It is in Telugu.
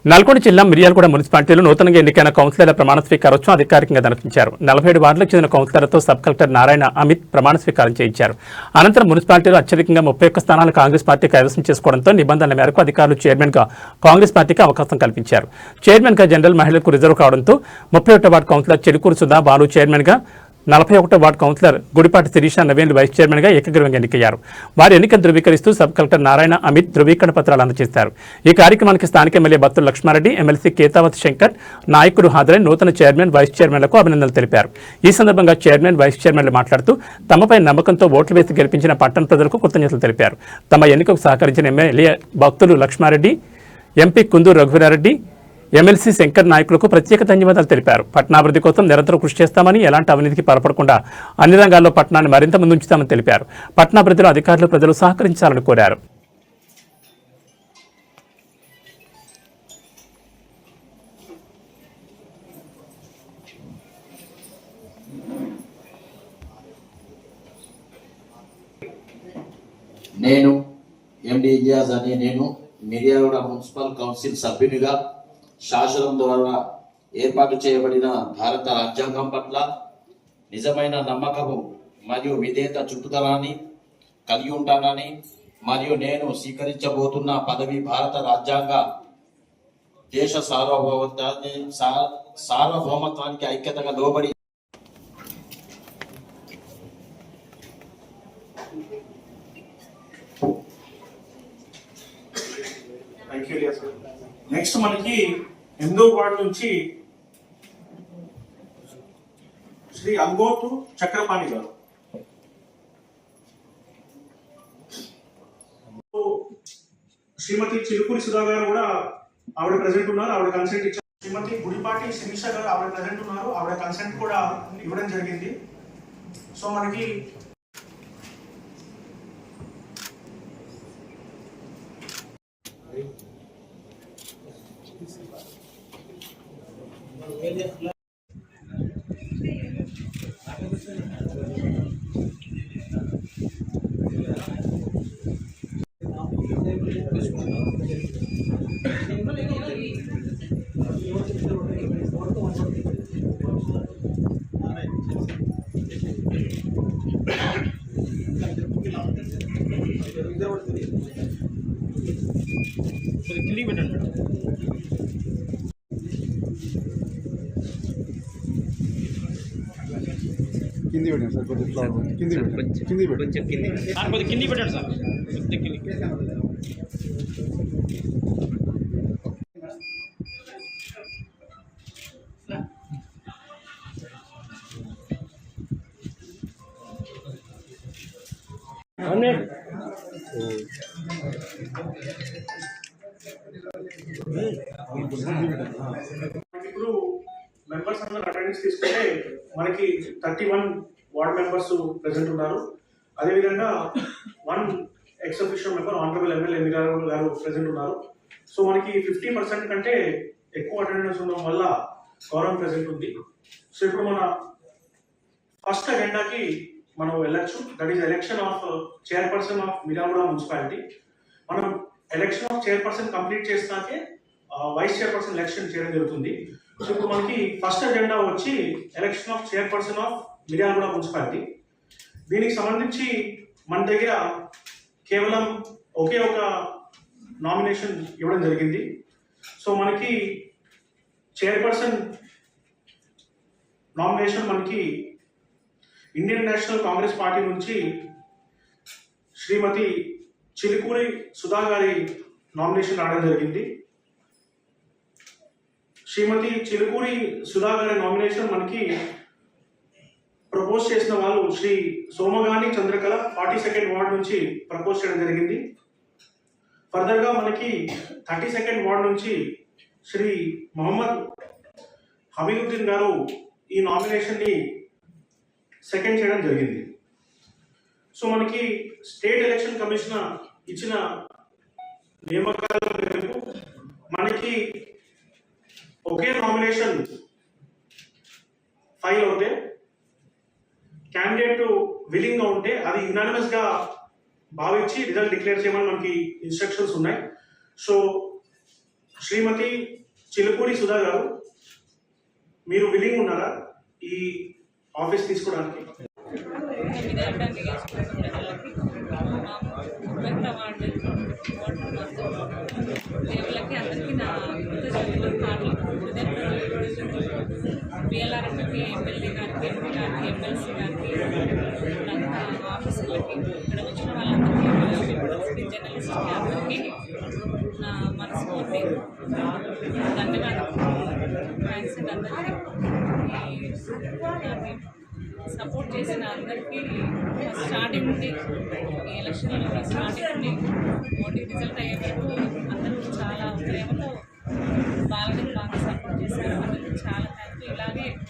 నల్గొండ జిల్లా మిర్యాలగూడ మున్సిపాలిటీలో నూతనంగా ఎన్నికైన కౌన్సిలర్ల ప్రమాణ స్వీకారోత్సవం అధికారికంగా నిర్వహించారు. 47 వార్డులకు చెందిన కౌన్సిలర్లతో సబ్ కలెక్టర్ నారాయణ అమిత్ ప్రమాణ స్వీకారం చేయించారు. అనంతరం మున్సిపాలిటీలో అత్యధికంగా 31 స్థానాలు కాంగ్రెస్ పార్టీ కైవసం చేసుకోవడంతో నిబంధనల మేరకు అధికారులు చైర్మన్గా కాంగ్రెస్ పార్టీకి అవకాశం కల్పించారు. చైర్మన్గా జనరల్ మహిళలకు రిజర్వ్ కావడంతో 31 వార్డు కౌన్సిలర్ చెలుకూరు సుధా బాలు చైర్మన్గా, 41 వార్డు కౌన్సిలర్ గుడిపాటి శిరీష నవేన్లు వైస్ చైర్మన్గా ఏకగ్రీవంగా ఎన్నికయ్యారు. వారి ఎన్నికను ధృవీకరిస్తూ సబ్ కలెక్టర్ నారాయణ అమిత్ ధృవీకరణ పత్రాలు అందజేశారు. ఈ కార్యక్రమానికి స్థానిక ఎమ్మెల్యే బత్తుల లక్ష్మారెడ్డి, ఎమ్మెల్సీ కేతావత్ శంకర్ నాయకులు హాజరై నూతన చైర్మన్, వైస్ చైర్మన్లకు అభినందనలు తెలిపారు. ఈ సందర్భంగా చైర్మన్, వైస్ చైర్మన్లు మాట్లాడుతూ తమపై నమ్మకంతో ఓట్లు వేసి గెలిపించిన పట్టణ ప్రజలకు కృతజ్ఞతలు తెలిపారు. తమ ఎన్నికకు సహకరించిన MLA Battula Lakshmareddy, MP Kunduru Raghuveerareddy, MLC Shankar నాయకులకు ప్రత్యేక ధన్యవాదాలు తెలిపారు. పట్టణాభివృద్ధి కోసం నిరంతరం కృషి చేస్తామని, ఎలాంటి అవినీతికి పాల్పడకుండా అన్ని రంగాల్లో పట్టణాన్ని మరింత ముందుంచుతామని తెలిపారు. పట్టణాభివృద్ధిలో అధికారులు, ప్రజలు సహకరించాలని కోరారు. నేను ఎండి ఇంజాజ్ అని నేను మిర్యాలగూడ మున్సిపల్ కౌన్సిల్ సభ్యునిగా శాసనం ద్వారా ఏర్పాటు చేయబడిన భారత రాజ్యాంగం పట్ల నిజమైన నమ్మకము మరియు విధేయత చూపుతానని కలిగి ఉంటానని మరియు నేను స్వీకరించబోతున్న పదవి భారత రాజ్యాంగ దేశ సార్వభౌమత్వానికి ఐక్యతగా లోబడి నెక్స్ట్ మనకి 8వ వార్డు నుంచి శ్రీ అంగోతు చక్రపాణి గారు, శ్రీమతి చిలుకూరి సుధా గారు కూడా ఆవిడ ప్రెసెంట్ ఉన్నారు, ఆవిడ కన్సెంట్ ఇచ్చారు. శ్రీమతి గుడిపాటి శిరీష గారు ఆవిడ ప్రెసెంట్ ఉన్నారు, ఆవిడ కన్సెంట్ కూడా ఇవ్వడం జరిగింది. సో మనకి కింది పెట్టండి సార్, కొంచెం కింది పెట్టండి, కింది పెట్టండి సార్. ఇప్పుడు మెంబర్స్ అందరూ అటెండెన్స్ తీసుకుంటే మనకి 31 వార్డ్ మెంబర్స్ ప్రెసెంట్ ఉన్నారు. అదేవిధంగా 1 X official member honourable MLA గారు ప్రెసెంట్ ఉన్నారు. సో మనకి 50% కంటే ఎక్కువ అటెండెన్స్ ఉండడం వల్ల గౌరవం ప్రెసెంట్ ఉంది. సో ఇప్పుడు మన ఫస్ట్ అజెండాకి మనం వెళ్ళొచ్చు. That is election of chairperson of Miryalaguda municipality. మనం ఎలక్షన్ ఆఫ్ చైర్పర్సన్ కంప్లీట్ చేసినాకే వైస్ చైర్పర్సన్ ఎలక్షన్ చేయడం జరుగుతుంది. సో ఇప్పుడు మనకి ఫస్ట్ అజెండా వచ్చి election of chairperson of Miryalaguda municipality. దీనికి సంబంధించి మన దగ్గర కేవలం ఒకే ఒక నామినేషన్ ఇవ్వడం జరిగింది. సో మనకి చైర్పర్సన్ నామినేషన్ మనకి ఇండియన్ నేషనల్ కాంగ్రెస్ పార్టీ నుంచి శ్రీమతి చిలుకూరి సుధా గారి నామినేషన్ రావడం జరిగింది. శ్రీమతి చిలుకూరి సుధా గారి నామినేషన్ మనకి ప్రపోజ్ చేసిన వాళ్ళు శ్రీ సోమగాని చంద్రకళ 42nd వార్డ్ నుంచి ప్రపోజ్ చేయడం జరిగింది. ఫర్దర్గా మనకి 32nd వార్డ్ నుంచి శ్రీ మొహమ్మద్ హమీదుద్దీన్ గారు ఈ నామినేషన్ని సెకండ్ చేయడం జరిగింది. సో మనకి స్టేట్ ఎలక్షన్ కమిషన్ ఇచ్చిన నియామకాల మేరకు మనకి ఒకే నామినేషన్ ఫైల్ అవుతే క్యాండిడేట్ విల్లింగ్ గా ఉంటే అది యునానిమస్ గా భావించి రిజల్ట్ డిక్లేర్ చేయమని మనకి ఇన్స్ట్రక్షన్స్ ఉన్నాయి. సో శ్రీమతి చిలుకూరి సుధా గారు, మీరు విల్లింగ్ ఉన్నారా ఈ ఆఫీస్ తీసుకోవడానికి? దేవుళ్ళకి అందరికీ నా పిఎల్ఆర్ఎంకి, ఎమ్మెల్యే గారికి, ఎంపీ గారికి, ఎమ్మెల్సీ గారికి, ఆఫీసర్లకి, ఇక్కడ వచ్చిన వాళ్ళందరికీ, జర్నలిస్ట్కి అందరికీ నా మనస్ఫూర్తి ధన్యవాదాలు. థ్యాంక్స్ అండి అందరికీ. సపోర్ట్ చేసిన అందరికీ స్టార్టింగ్ నుండి ఈ ఎలక్షన్లో స్టార్టింగ్ నుండి ఓటీ రిజల్ట్ అయ్యే వరకు అందరూ చాలా ప్రేమతో బాగా సపోర్ట్ చేశారు. అందరికీ చాలా